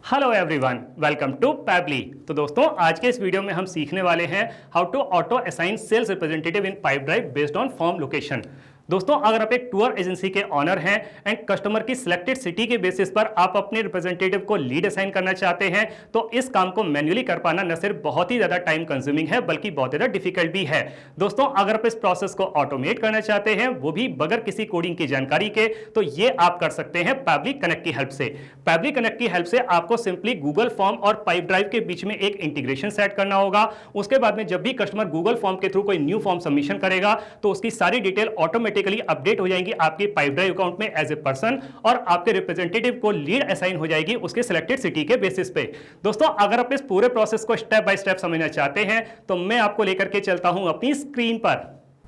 Hello everyone, welcome to Pabbly. तो दोस्तों, आज के इस वीडियो में हम सीखने वाले हैं how to auto assign sales representative in Pipedrive based on form location. दोस्तों, अगर आप एक टूर एजेंसी के ऑनर हैं एंड कस्टमर की सिलेक्टेड सिटी के बेसिस पर आप अपने रिप्रेजेंटेटिव को लीड असाइन करना चाहते हैं, तो इस काम को मैन्युअली कर पाना न सिर्फ बहुत ही ज्यादा टाइम कंज्यूमिंग है बल्कि बहुत ज्यादा डिफिकल्ट भी है। दोस्तों, अगर आप इस प्रोसेस को ऑटोमेट करना चाहते हैं, वो भी बगैर किसी कोडिंग की जानकारी के, तो ये आप कर सकते हैं पैबली कनेक्ट की हेल्प से। पैबली कनेक्ट की हेल्प से आपको सिंपली गूगल फॉर्म और पाइप ड्राइव के बीच में एक इंटीग्रेशन सेट करना होगा। उसके बाद में जब भी कस्टमर गूगल फॉर्म के थ्रू कोई न्यू फॉर्म सबमिशन करेगा, तो उसकी सारी डिटेल ऑटोमेटिकली अपडेट हो जाएंगी आपके पाइप ड्राइव अकाउंट में एज ए पर्सन, और आपके रिप्रेजेंटेटिव को लीड असाइन हो जाएगी उसके सिलेक्टेड सिटी के बेसिस पे। दोस्तों, अगर आप इस पूरे प्रोसेस को स्टेप बाय स्टेप समझना चाहते हैं, तो मैं आपको लेकर के चलता हूं अपनी स्क्रीन पर।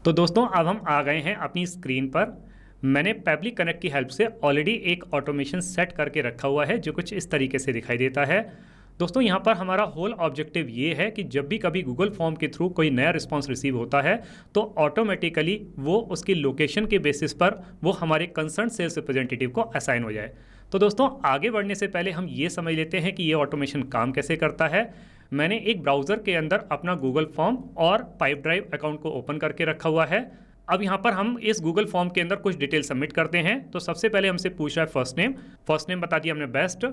तो दोस्तों, अब हम आ गए हैं अपनी स्क्रीन पर। मैंने पैबली कनेक्ट की हेल्प से ऑलरेडी एक ऑटोमेशन सेट करके रखा हुआ है जो कुछ इस तरीके से दिखाई देता है। दोस्तों, यहाँ पर हमारा होल ऑब्जेक्टिव ये है कि जब भी कभी गूगल फॉर्म के थ्रू कोई नया रिस्पांस रिसीव होता है, तो ऑटोमेटिकली वो उसकी लोकेशन के बेसिस पर वो हमारे कंसर्न सेल्स रिप्रेजेंटेटिव को असाइन हो जाए। तो दोस्तों, आगे बढ़ने से पहले हम ये समझ लेते हैं कि ये ऑटोमेशन काम कैसे करता है। मैंने एक ब्राउज़र के अंदर अपना गूगल फॉर्म और पाइप ड्राइव अकाउंट को ओपन करके रखा हुआ है। अब यहाँ पर हम इस गूगल फॉर्म के अंदर कुछ डिटेल सबमिट करते हैं। तो सबसे पहले हमसे पूछ रहा है फर्स्ट नेम बता दिया हमने बेस्ट,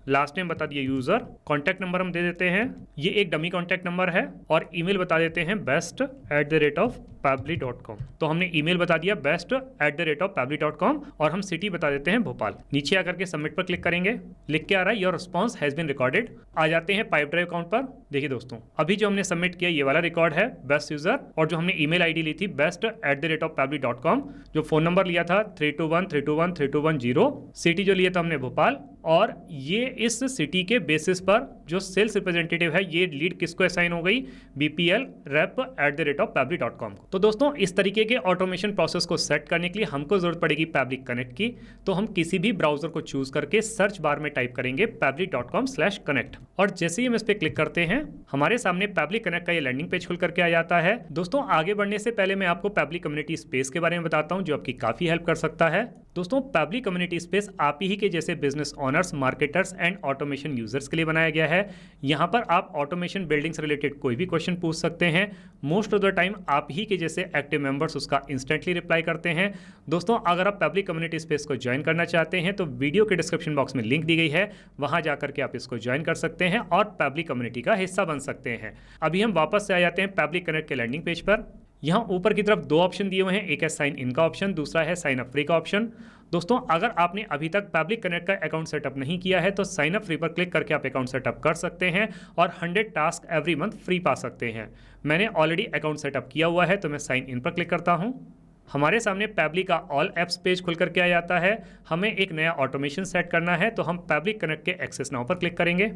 लास्ट नेम बता दिया यूजर, कॉन्टैक्ट नंबर हम दे देते हैं, ये एक डमी कॉन्टैक्ट नंबर है, और ईमेल बता देते हैं best@pabli.com। तो हमने ईमेल बता दिया best@pabli.com और हम सिटी बता देते हैं भोपाल। नीचे आकर के सबमिट पर क्लिक करेंगे। लिख के आ रहा है your response has been recorded. आ जाते हैं पाइप ड्राइव अकाउंट पर। देखिए दोस्तों, अभी जो हमने सबमिट किया ये वाला रिकॉर्ड है बेस्ट यूजर, और जो हमने ईमेल आईडी ली थी best@pabli.com, जो फोन नंबर लिया था 32132132110, सिटी जो लिया था हमने भोपाल, और ये इस सिटी के बेसिस पर जो सेल्स रिप्रेजेंटेटिव है ये लीड किसको असाइन हो गई, bpl@pabli.com को। तो दोस्तों, इस तरीके के ऑटोमेशन प्रोसेस को सेट करने के लिए हमको जरूरत पड़ेगी पैबली कनेक्ट की। तो हम किसी भी ब्राउजर को चूज करके सर्च बार में टाइप करेंगे pabli.com/connect, और जैसे ही हम इस पे क्लिक करते हैं हमारे सामने पैबली कनेक्ट का ये लैंडिंग पेज खुल करके आ जाता है। दोस्तों, आगे बढ़ने से पहले मैं आपको पैबली कम्युनिटी स्पेस के बारे में बताता हूं जो आपकी काफी हेल्प कर सकता है। दोस्तों, पैबली कम्युनिटी स्पेस आप ही के जैसे business honours, marketers and automation users के लिए बनाया गया है। यहाँ पर आप ऑटोमेशन बिल्डिंग से रिलेटेड कोई भी क्वेश्चन पूछ सकते हैं। मोस्ट ऑफ द टाइम आप ही के जैसे एक्टिव मेंबर्स उसका इंस्टेंटली रिप्लाई करते हैं। दोस्तों, अगर आप पैबली कम्युनिटी स्पेस को ज्वाइन करना चाहते हैं तो वीडियो के डिस्क्रिप्शन बॉक्स में लिंक दी गई है, वहां जाकर के आप इसको ज्वाइन कर सकते हैं और पैबली कम्युनिटी का हिस्सा बन सकते हैं। अभी हम वापस से आ जाते हैं पैबली कनेक्ट के लैंडिंग पेज पर। यहाँ ऊपर की तरफ दो ऑप्शन दिए हुए हैं, एक है साइन इन का ऑप्शन, दूसरा है साइन अप फ्री का ऑप्शन। दोस्तों, अगर आपने अभी तक पैबली कनेक्ट का अकाउंट सेटअप नहीं किया है तो साइन अप फ्री पर क्लिक करके आप अकाउंट सेटअप कर सकते हैं और 100 टास्क एवरी मंथ फ्री पा सकते हैं। मैंने ऑलरेडी अकाउंट सेटअप किया हुआ है तो मैं साइन इन पर क्लिक करता हूं। हमारे सामने पैबली का ऑल एप्स पेज खुल करके आ जाता है। हमें एक नया ऑटोमेशन सेट करना है तो हम पैबली कनेक्ट के एक्सेस नाउ पर क्लिक करेंगे।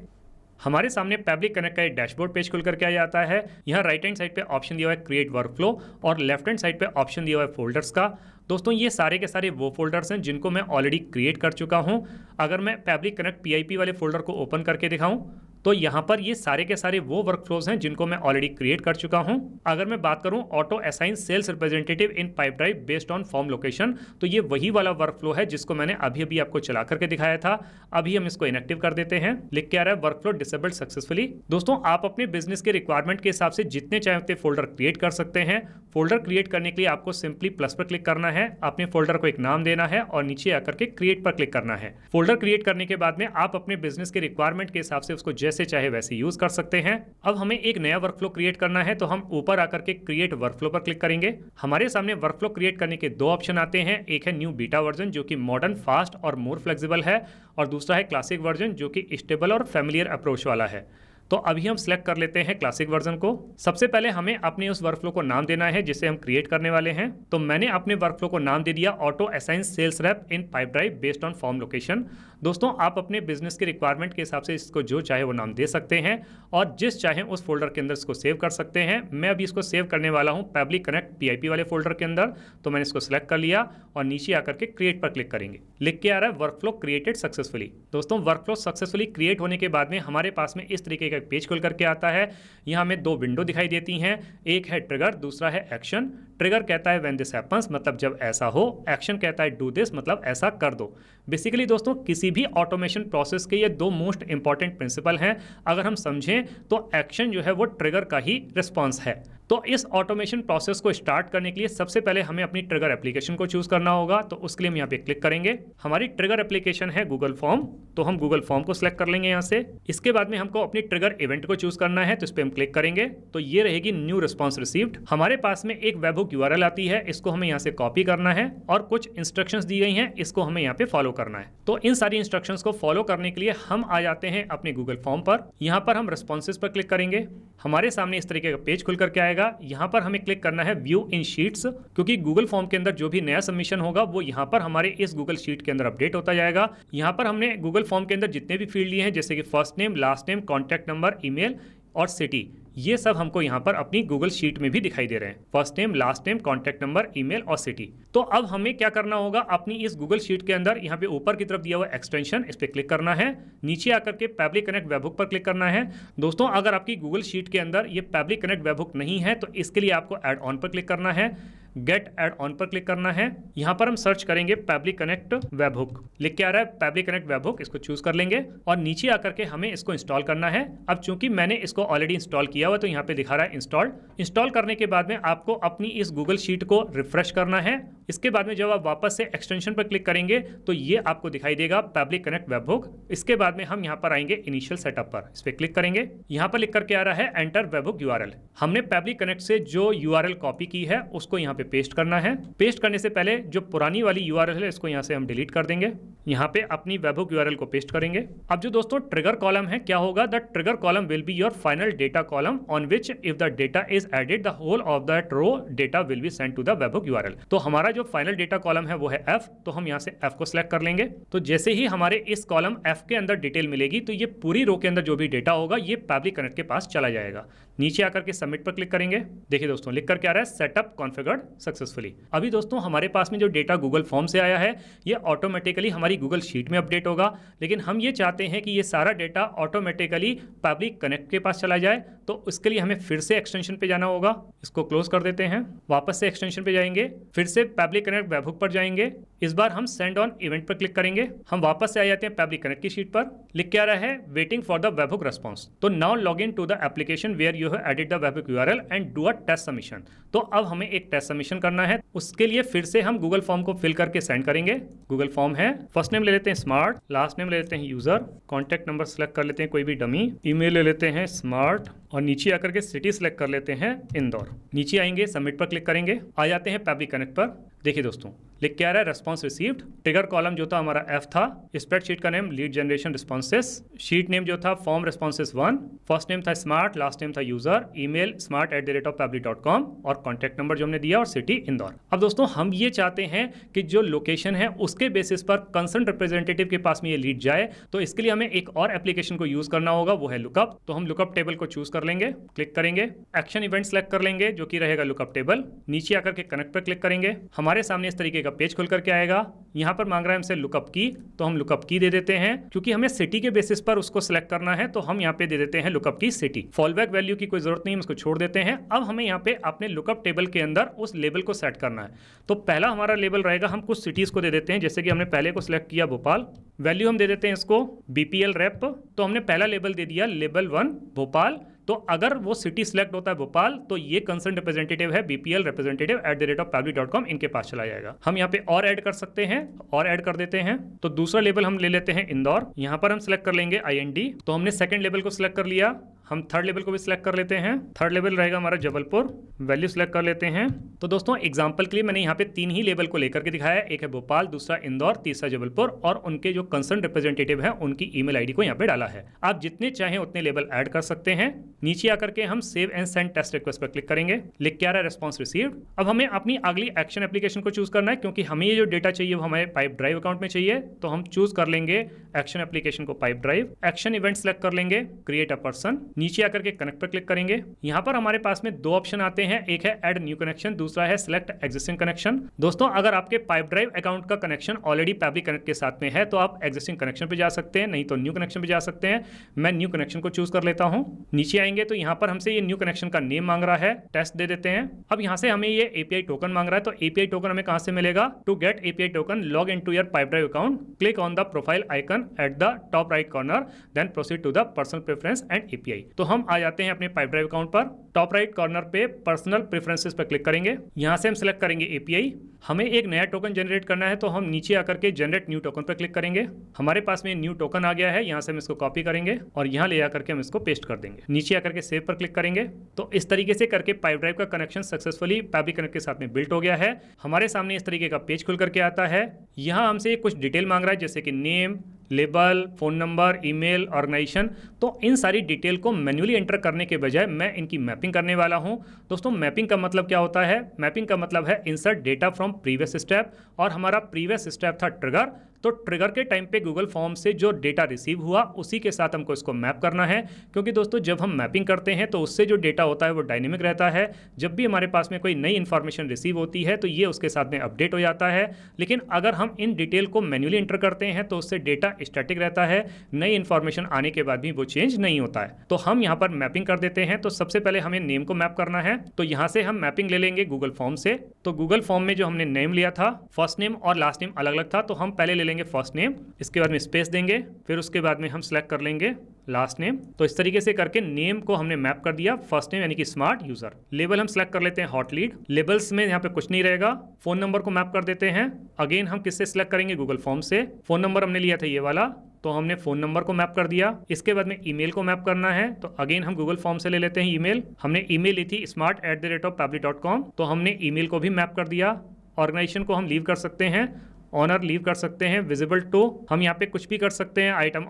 हमारे सामने पैबली कनेक्ट का एक डैशबोर्ड पेज खुल करके आ जाता है। यहाँ राइट हैंड साइड पे ऑप्शन दिया हुआ है क्रिएट वर्कफ्लो और लेफ्ट हैंड साइड पे ऑप्शन दिया हुआ है फोल्डर्स का। दोस्तों, ये सारे के सारे वो फोल्डर्स हैं जिनको मैं ऑलरेडी क्रिएट कर चुका हूँ। अगर मैं पैबली कनेक्ट PIP वाले फोल्डर को ओपन करके दिखाऊं तो यहाँ पर ये सारे के सारे वो वर्कफ्लोज हैं जिनको मैं ऑलरेडी क्रिएट कर चुका हूँ। अगर मैं बात करूँ auto assign sales representative in Pipedrive based on form location, तो ये वही वाला वर्कफ्लो है जिसको मैंने अभी अभी आपको चला करके दिखाया था। अभी हम इसको इनएक्टिव कर देते हैं। लिख के आ रहा है वर्कफ्लो डिसेबल्ड सक्सेसफुली। दोस्तों, आप अपने बिजनेस के रिक्वायरमेंट के हिसाब से जितने चाहे उतने फोल्डर क्रिएट कर सकते हैं। फोल्डर क्रिएट करने के लिए आपको सिंपली प्लस पर क्लिक करना है, अपने फोल्डर को एक नाम देना है और नीचे आकर के क्रिएट पर क्लिक करना है। फोल्डर क्रिएट करने के बाद में आप अपने बिजनेस के रिक्वायरमेंट के हिसाब से उसको जैसे चाहे वैसे यूज कर सकते हैं। अब हमें एक नया वर्कफ्लो क्रिएट करना है तो हम ऊपर आकर के क्रिएट वर्कफ्लो पर क्लिक करेंगे। हमारे सामने वर्कफ्लो क्रिएट करने के दो ऑप्शन आते हैं, एक है न्यू बीटा वर्जन जो कि मॉडर्न, फास्ट और मोर फ्लेक्सिबल है, और दूसरा है क्लासिक वर्जन जो कि स्टेबल और फैमिलियर अप्रोच वाला है। तो अभी हम सिलेक्ट कर लेते हैं क्लासिक वर्जन को। सबसे पहले हमें अपने उस वर्कफ्लो को नाम देना है जिसे हम क्रिएट करने वाले हैं। तो मैंने अपने वर्कफ्लो को नाम दे दिया auto assign sales rep in Pipedrive based on form location. दोस्तों, आप अपने बिजनेस के रिक्वायरमेंट के हिसाब से इसको जो चाहे वो नाम दे सकते हैं और जिस चाहे उस फोल्डर के अंदर इसको सेव कर सकते हैं। मैं अभी इसको सेव करने वाला हूँ पैबली कनेक्ट PIP वाले फोल्डर के अंदर। तो मैंने इसको सिलेक्ट कर लिया और नीचे आकर के क्रिएट पर क्लिक करेंगे। लिख के आ रहा है वर्कफ्लो क्रिएटेड सक्सेसफुली। दोस्तों, वर्कफ्लो सक्सेसफुली क्रिएट होने के बाद में हमारे पास में इस तरीके का पेज खुल करके आता है। यहाँ हमें दो विंडो दिखाई देती हैं, एक है ट्रिगर, दूसरा है एक्शन। ट्रिगर कहता है व्हेन दिस हैपेंस, मतलब जब ऐसा हो। एक्शन कहता है डू दिस, मतलब ऐसा कर दो। बेसिकली दोस्तों किसी भी ऑटोमेशन प्रोसेस के ये दो मोस्ट इंपॉर्टेंट प्रिंसिपल हैं। अगर हम समझें तो एक्शन जो है वो ट्रिगर का ही रिस्पॉन्स है। तो इस ऑटोमेशन प्रोसेस को स्टार्ट करने के लिए सबसे पहले हमें अपनी ट्रिगर एप्लीकेशन को चूज करना होगा। तो उसके लिए हम यहाँ पे क्लिक करेंगे। हमारी ट्रिगर एप्लीकेशन है गूगल फॉर्म, तो हम गूगल फॉर्म को सिलेक्ट कर लेंगे यहाँ से। इसके बाद में हमको अपनी ट्रिगर इवेंट को चूज करना है, तो इस पर हम क्लिक करेंगे तो ये रहेगी न्यू रिस्पॉन्स रिसीव्ड। हमारे पास में एक वेबहुक यूआरएल आती है, इसको हमें यहाँ से कॉपी करना है और कुछ इंस्ट्रक्शंस दी गई हैं, इसको हमें यहाँ पे फॉलो करना है। तो इन सारी इंस्ट्रक्शंस को फॉलो करने के लिए हम आ जाते हैं अपने गूगल फॉर्म पर। यहाँ पर हम रिस्पॉन्सेज पर क्लिक करेंगे। हमारे सामने इस तरीके का पेज खुल करके आएगा। यहाँ पर हमें क्लिक करना है व्यू इन शीट्स, क्योंकि गूगल फॉर्म के अंदर जो भी नया सबमिशन होगा वो यहाँ पर हमारे इस गूगल शीट के अंदर अपडेट होता जाएगा। यहाँ पर हमने गूगल फॉर्म के अंदर जितने भी फील्ड लिए हैं, जैसे कि first name, last name, contact number, email और सिटी, ये सब हमको यहाँ पर अपनी गूगल शीट में भी दिखाई दे रहे हैं। First name, last name, contact number, email और सिटी। तो अब हमें क्या करना होगा, अपनी इस गूगल शीट के अंदर यहाँ पे ऊपर की तरफ दिया हुआ एक्सटेंशन, इस पर क्लिक करना है। नीचे आकर के पैब्लिक कनेक्ट वेबहुक पर क्लिक करना है। दोस्तों अगर आपकी गूगल शीट के अंदर ये पैब्लिक कनेक्ट वेबहुक नहीं है तो इसके लिए आपको ऐड ऑन पर क्लिक करना है। गेट ऐड ऑन पर क्लिक करना है। यहाँ पर हम सर्च करेंगे पैब्लिक कनेक्ट वेबहुक, लिख के आ रहा है पैब्लिक कनेक्ट वेबहुक, इसको चूज कर लेंगे और नीचे आकर के हमें इसको इंस्टॉल करना है। अब चूंकि मैंने इसको ऑलरेडी इंस्टॉल किया हुआ तो यहाँ पे दिखा रहा है इंस्टॉल्ड। इंस्टॉल करने के बाद में आपको अपनी इस गूगल शीट को रिफ्रेश करना है। इसके बाद में जब आप वापस से एक्सटेंशन पर क्लिक करेंगे तो ये आपको दिखाई देगा पैब्लिक कनेक्ट वेबहुक। इसके बाद में हम यहाँ पर आएंगे इनिशियल सेटअप पर, इस पर क्लिक करेंगे। यहाँ पर लिख करके आ रहा है एंटर वेबहुक यूआरएल। हमने पैब्लिक कनेक्ट से जो यूआरएल कॉपी की है उसको यहाँ पे पेस्ट करना है। पेस्ट करने से पहले जो पुरानी वाली यूआरएल है इसको यहाँ से हम डिलीट कर देंगे। यहाँ पे अपनी वेबहुक यूआरएल को पेस्ट करेंगे। अब जो दोस्तों ट्रिगर कॉलम है, क्या होगा, the trigger column will be your final data column on which if the data is added the whole of that row data will be send to the webhook URL. तो हमारा जो final data column है वो है F, तो हम यहाँ से एफ को सिलेक्ट कर लेंगे। तो जैसे ही हमारे इस कॉलम एफ के अंदर डिटेल मिलेगी तो ये पूरी रो के अंदर जो भी डेटा होगा ये पैब्लिक कनेक्ट के पास चला जाएगा। नीचे आकर के सबमिट पर क्लिक करेंगे। देखिए दोस्तों लिख करके आ रहा है सेटअप कॉन्फ़िगर्ड सक्सेसफुली। अभी दोस्तों हमारे पास में जो डेटा गूगल फॉर्म से आया है ये ऑटोमेटिकली हमारी गूगल शीट में अपडेट होगा, लेकिन हम ये चाहते हैं कि ये सारा डेटा ऑटोमेटिकली पैब्लिक कनेक्ट के पास चला जाए। तो उसके लिए हमें फिर से एक्सटेंशन पे जाना होगा। इसको क्लोज कर देते हैं, वापस से एक्सटेंशन पे जाएंगे, फिर से पैब्लिक कनेक्ट वेबहुक पर जाएंगे। इस बार हम सेंड ऑन इवेंट पर क्लिक करेंगे। हम वापस से आ जाते हैं पैब्लिक कनेक्ट की शीट पर। लिख के आ रहा है waiting for the webhook response. तो now log in to the application where you have edit the webhook URL and do a test submission. तो अब हमें एक टेस्ट सबमिशन करना है। उसके लिए फिर से हम गूगल फॉर्म को फिल करके सेंड करेंगे। गूगल फॉर्म है, फर्स्ट नेम ले लेते हैं स्मार्ट, लास्ट नेम ले लेते हैं यूजर, कॉन्टैक्ट नंबर सेलेक्ट कर लेते हैं कोई भी डमी, ईमेल ले लेते हैं स्मार्ट और नीचे आकर के सिटी सेलेक्ट कर लेते हैं इंदौर। नीचे आएंगे सबमिट पर क्लिक करेंगे, आ जाते हैं पैब्लिक कनेक्ट पर। देखिए दोस्तों लिख के आ रहा है रेस्पॉन्स रिसीव्ड। ट्रिगर कॉलम जो था हमारा एफ था, स्प्रेडशीट का name lead generation responses, sheet name जो था फॉर्म रिस्पॉन्सेस 1, फर्स्ट नेम था स्मार्ट, लास्ट नेम था यूजर, ईमेल smart@pablik.com और कॉन्टैक्ट नंबर जो हमने दिया और सिटी इंदौर। अब दोस्तों हम ये चाहते हैं कि जो लोकेशन है उसके बेसिस पर कंसर्न रिप्रेजेंटेटिव के पास में ये लीड जाए। तो इसके लिए हमें एक और एप्लीकेशन को यूज करना होगा, वो है लुकअप। तो हम लुकअप टेबल को चूज कर लेंगे, क्लिक करेंगे, एक्शन इवेंट सेलेक्ट कर लेंगे जो कि रहेगा लुकअप टेबल। नीचे आकर के कनेक्ट पर क्लिक करेंगे। हमारे सामने इस तरीके का पेज खुल करके आएगा। यहाँ पर मांग रहा है हमसे लुकअप की, तो हम लुकअप की दे देते हैं। क्योंकि हमें सिटी के बेसिस पर उसको सिलेक्ट करना है तो हम यहाँ पे दे देते हैं लुकअप की सिटी। फॉलबैक वैल्यू की कोई जरूरत नहीं, हम इसको छोड़ देते हैं। अब हमें यहाँ पे अपने लुकअप टेबल के अंदर उस लेबल को सेट करना है। तो पहला हमारा लेबल रहेगा, हम कुछ सिटीज को दे देते हैं, जैसे कि हमने पहले को सिलेक्ट किया भोपाल। वैल्यू हम दे देते हैं इसको बीपीएल रेप। तो हमने पहला लेबल दे दिया लेबल 1 भोपाल। तो अगर वो सिटी सिलेक्ट होता है भोपाल तो ये कंसर्न रिप्रेजेंटेटिव है बीपीएल representative@pablik.com, इनके पास चला जाएगा। हम यहाँ पे और ऐड कर सकते हैं, और ऐड कर देते हैं। तो दूसरा लेबल हम ले लेते हैं इंदौर। यहाँ पर हम सिलेक्ट कर लेंगे IND। तो हमने सेकंड लेबल को सिलेक्ट कर लिया। हम थर्ड लेवल को भी सिलेक्ट कर लेते हैं। थर्ड लेवल रहेगा हमारा जबलपुर। वैल्यू सिलेक्ट कर लेते हैं। तो दोस्तों एग्जांपल के लिए मैंने यहाँ पे 3 ही लेवल को लेकर के दिखाया है, एक है भोपाल, दूसरा इंदौर, तीसरा जबलपुर, और उनके जो कंसर्न रिप्रेजेंटेटिव है उनकी ईमेल आईडी को यहाँ पे डाला है। आप जितने चाहें उतने लेवल ऐड कर सकते हैं। नीचे आकर के हम save and send test request पर क्लिक करेंगे। लिख के आ रहा है रिस्पॉन्स रिसीव्ड। अब हमें अपनी अगली एक्शन एप्लीकेशन को चूज करना है, क्योंकि हमें ये जो डेटा चाहिए वो हमारे पाइप ड्राइव अकाउंट में चाहिए। तो हम चूज कर लेंगे एक्शन एप्लीकेशन को pipe drive. Action event select कर लेंगे, क्रिएट अ पर्सन। नीचे आकर के कनेक्ट पर क्लिक करेंगे। यहाँ पर हमारे पास में 2 ऑप्शन आते हैं, एक है ऐड न्यू कनेक्शन, दूसरा है सिलेक्ट एग्जिस्टिंग कनेक्शन। दोस्तों अगर आपके पाइप ड्राइव अकाउंट का कनेक्शन ऑलरेडी पैब्लिक कनेक्ट के साथ में है तो आप एग्जिस्टिंग कनेक्शन पे जा सकते हैं, नहीं तो न्यू कनेक्शन पे जा सकते हैं। मैं न्यू कनेक्शन को चूज कर लेता हूँ। नीचे आएंगे आएंगे तो यहाँ पर हमसे ये न्यू कनेक्शन का नेम मांग रहा है, टेस्ट दे देते हैं। अब यहाँ से हमें ये एपीआई टोकन मांग रहा है, तो एपीआई टोकन हमें कहाँ से मिलेगा? To get API token log in to your Pipedrive account, click on the profile icon at the top right corner, then proceed to the personal preference and API. तो हम आ जाते हैं अपने पाइपड्राइव अकाउंट पर, टॉप राइट कॉर्नर पे personal preferences पर click करेंगे। यहाँ से हम सिलेक्ट करेंगे एपीआई। हमें एक नया टोकन जनरेट करना है, तो हम नीचे आकर के जनरेट न्यू टोकन पर क्लिक करेंगे। हमारे पास में न्यू टोकन आ गया है, यहाँ से हम इसको कॉपी करेंगे और यहाँ ले आकर के हम इसको पेस्ट कर देंगे। नीचे आकर के सेव पर क्लिक करेंगे। तो इस तरीके से करके पाइपड्राइव का कनेक्शन सक्सेसफुली फैब्रिक कनेक्ट के साथ में बिल्ट हो गया है। हमारे सामने इस तरीके का पेज खुल करके आता है। यहाँ हमसे कुछ डिटेल मांग रहा है, जैसे कि name, label, phone number, email, organisation. तो इन सारी डिटेल को मैन्युअली एंटर करने के बजाय मैं इनकी मैपिंग करने वाला हूं। दोस्तों, मैपिंग का मतलब क्या होता है? मैपिंग का मतलब है insert data from previous step, और हमारा प्रीवियस स्टेप था ट्रिगर। तो ट्रिगर के टाइम पे गूगल फॉर्म से जो डेटा रिसीव हुआ उसी के साथ हमको इसको मैप करना है, क्योंकि दोस्तों जब हम मैपिंग करते हैं तो उससे जो डेटा होता है वो डायनेमिक रहता है। जब भी हमारे पास में कोई नई इन्फॉर्मेशन रिसीव होती है तो ये उसके साथ में अपडेट हो जाता है। लेकिन अगर हम इन डिटेल को मैन्युअली एंटर करते हैं तो उससे डेटा स्टैटिक रहता है, नई इन्फॉर्मेशन आने के बाद भी वो चेंज नहीं होता है। तो हम यहाँ पर मैपिंग कर देते हैं। तो सबसे पहले हमें नेम को मैप करना है, तो यहाँ से हम मैपिंग ले लेंगे गूगल फॉर्म से। तो गूगल फॉर्म में जो हमने नेम लिया था, फर्स्ट नेम और लास्ट नेम अलग अलग था, तो हम पहले ले लेंगे फर्स्ट नेम, इसके बाद में स्पेस देंगे, फिर उसके बाद में हम सेलेक्ट कर लेंगे लास्ट नेम। तो इस तरीके से करके नेम को हमने मैप कर दिया, फर्स्ट नेम यानी कि स्मार्ट यूजर। लेबल हम सेलेक्ट कर लेते हैं हॉट लीड, लेबल्स में यहाँ पे कुछ नहीं रहेगा। फोन नंबर को मैप कर देते हैं, अगेन हम किससे सिलेक्ट करेंगे? गूगल फॉर्म से। फोन नंबर हमने लिया था ये वाला, तो हमने फोन नंबर को मैप कर दिया। इसके बाद में ईमेल को मैप करना है, तो अगेन हम गूगल फॉर्म से ले लेते हैं ईमेल। हमने ईमेल ली थी smart@pavli.com, तो हमने ईमेल को भी मैप कर दिया। ऑर्गेनाइजेशन को हम लीव कर सकते हैं, ऑनर लीव कर सकते हैं, विजिबल टू हम यहाँ पे कुछ भी कर सकते हैं, आइटम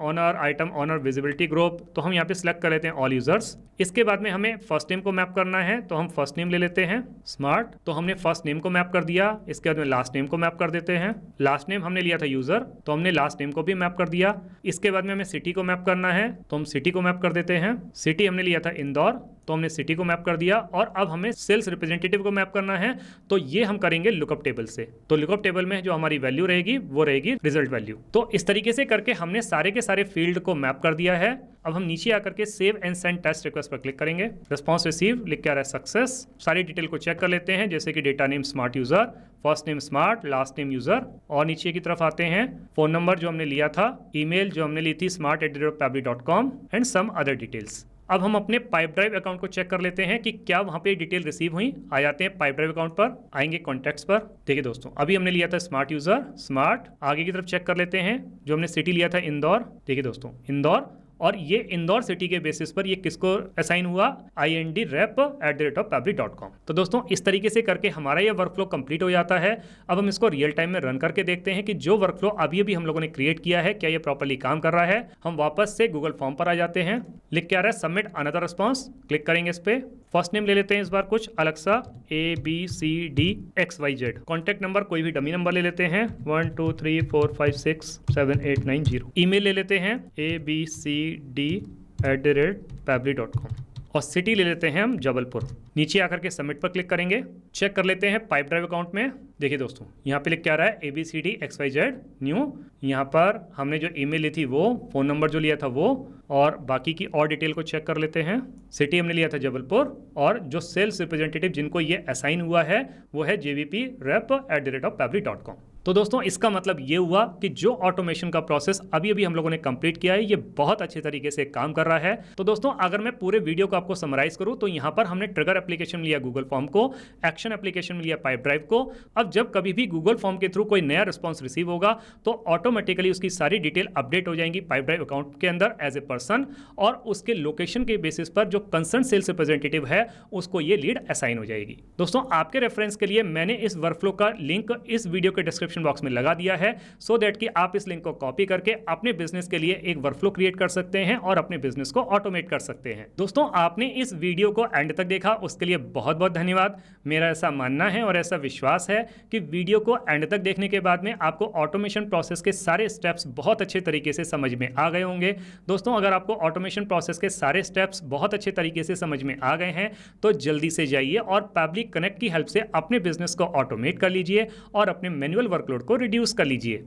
ऑनर विजिबिलिटी ग्रुप, तो हम यहाँ पे सिलेक्ट कर लेते हैं ऑल यूजर्स। इसके बाद में हमें फर्स्ट नेम को मैप करना है, तो हम फर्स्ट नेम ले लेते हैं स्मार्ट, तो हमने फर्स्ट नेम को मैप कर दिया। इसके बाद में लास्ट नेम को मैप कर देते हैं, लास्ट नेम हमने लिया था यूजर, तो हमने लास्ट नेम को भी मैप कर दिया। इसके बाद में हमें सिटी को मैप करना है, तो हम सिटी को मैप कर देते हैं। सिटी हमने लिया था इंदौर, तो हमने सिटी को मैप कर दिया। और अब हमें सेल्स रिप्रेजेंटेटिव को मैप करना है, तो ये हम करेंगे लुकअप टेबल से। तो लुकअप टेबल में जो हमारी वैल्यू रहेगी वो रहेगी रिजल्ट वैल्यू। तो इस तरीके से करके हमने सारे के सारे फील्ड को मैप कर दिया है। अब हम नीचे आकर के save and send test request पर क्लिक करेंगे। रिस्पॉन्स रिसीव लिख के आ रहा है सक्सेस। सारी डिटेल को चेक कर लेते हैं, जैसे कि data name smart user, first name smart, last name user, और नीचे की तरफ आते हैं फोन नंबर जो हमने लिया था, ईमेल जो हमने ली थी smart@pavli.com and some other details. अब हम अपने पाइप ड्राइव अकाउंट को चेक कर लेते हैं कि क्या वहाँ पे डिटेल रिसीव हुई। आ जाते हैं पाइप ड्राइव अकाउंट पर, आएंगे कॉन्टैक्ट्स पर। देखिए दोस्तों, अभी हमने लिया था स्मार्ट यूजर स्मार्ट, आगे की तरफ चेक कर लेते हैं जो हमने सिटी लिया था इंदौर। देखिए दोस्तों इंदौर, और ये इंदौर सिटी के बेसिस पर ये किसको असाइन हुआ? indrep@pavli.com। तो दोस्तों इस तरीके से करके हमारा ये वर्कफ्लो कंप्लीट हो जाता है। अब हम इसको रियल टाइम में रन करके देखते हैं कि जो वर्कफ्लो अभी अभी हम लोगों ने क्रिएट किया है क्या ये प्रॉपर्ली काम कर रहा है। हम वापस से गूगल फॉर्म पर आ जाते हैं, लिख के आ रहा है सबमिट अनदर रिस्पॉन्स, क्लिक करेंगे इस पे। फर्स्ट नेम ले लेते हैं इस बार कुछ अलग सा, ABCDXYZ। कॉन्टैक्ट नंबर कोई भी डमी नंबर ले लेते हैं, 1234567890। ईमेल ले लेते हैं abcd@pavli.com, और सिटी ले लेते हैं हम जबलपुर। नीचे आकर के सबमिट पर क्लिक करेंगे। चेक कर लेते हैं पाइप ड्राइव अकाउंट में। देखिए दोस्तों, यहाँ पे लिख के आ रहा है ABCDXYZ न्यू। यहाँ पर हमने जो ईमेल ली थी वो, फोन नंबर जो लिया था वो, और बाकी की और डिटेल को चेक कर लेते हैं। सिटी हमने लिया था जबलपुर, और जो सेल्स रिप्रेजेंटेटिव जिनको ये असाइन हुआ है वो है jvprep@pavli.com। तो दोस्तों इसका मतलब ये हुआ कि जो ऑटोमेशन का प्रोसेस अभी अभी हम लोगों ने कंप्लीट किया है ये बहुत अच्छे तरीके से काम कर रहा है। तो दोस्तों अगर मैं पूरे वीडियो को आपको समराइज करूं तो यहाँ पर हमने ट्रिगर एप्लीकेशन लिया गूगल फॉर्म को, एक्शन एप्लीकेशन लिया पाइप ड्राइव को। अब जब कभी भी गूगल फॉर्म के थ्रू कोई नया रिस्पॉन्स रिसीव होगा तो ऑटोमेटिकली उसकी सारी डिटेल अपडेट हो जाएंगी पाइप ड्राइव अकाउंट के अंदर एज ए पर्सन, और उसके लोकेशन के बेसिस पर जो कंसर्न सेल्स रिप्रेजेंटेटिव है उसको ये लीड असाइन हो जाएगी। दोस्तों आपके रेफरेंस के लिए मैंने इस वर्कफ्लो का लिंक इस वीडियो के डिस्क्रिप्शन बॉक्स में लगा दिया है, सो दैट कि आप इस लिंक को कॉपी करके अपने बिजनेस के लिए एक वर्कफ्लो क्रिएट कर सकते हैं और अपने बिजनेस को ऑटोमेट कर सकते हैं। दोस्तों आपने इस वीडियो को एंड तक देखा उसके लिए बहुत बहुत धन्यवाद। मेरा ऐसा मानना है और ऐसा विश्वास है कि वीडियो को एंड तक देखने के बाद में आपको ऑटोमेशन प्रोसेस के सारे स्टेप्स बहुत अच्छे तरीके से समझ में आ गए होंगे। दोस्तों अगर आपको ऑटोमेशन प्रोसेस के सारे स्टेप्स बहुत अच्छे तरीके से समझ में आ गए हैं तो जल्दी से जाइए और पैवली कनेक्ट की हेल्प से अपने बिजनेस को ऑटोमेट कर लीजिए और अपने मैनुअल वर्कलोड को रिड्यूस कर लीजिए।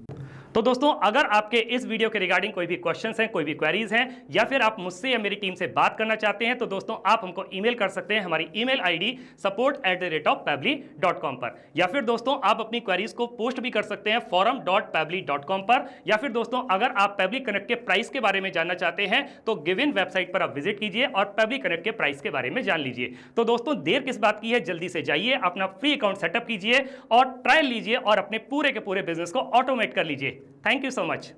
तो दोस्तों अगर आपके इस वीडियो के रिगार्डिंग कोई भी क्वेश्चंस हैं, कोई भी क्वेरीज हैं, या फिर आप मुझसे या मेरी टीम से बात करना चाहते हैं, तो दोस्तों आप हमको ईमेल कर सकते हैं हमारी ईमेल आईडी support@pabbly.com पर, या फिर दोस्तों आप अपनी क्वेरीज को पोस्ट भी कर सकते हैं forum.pabbly.com पर, या फिर दोस्तों अगर आप पैब्ली कनेक्ट के प्राइस के बारे में जानना चाहते हैं तो गिवन वेबसाइट पर आप विजिट कीजिए और पैब्ली कनेक्ट के प्राइस के बारे में जान लीजिए। तो दोस्तों देर किस बात की है, जल्दी से जाइए, अपना फ्री अकाउंट सेटअप कीजिए और ट्रायल लीजिए और अपने पूरे के पूरे बिजनेस को ऑटोमेट कर लीजिए। Thank you so much.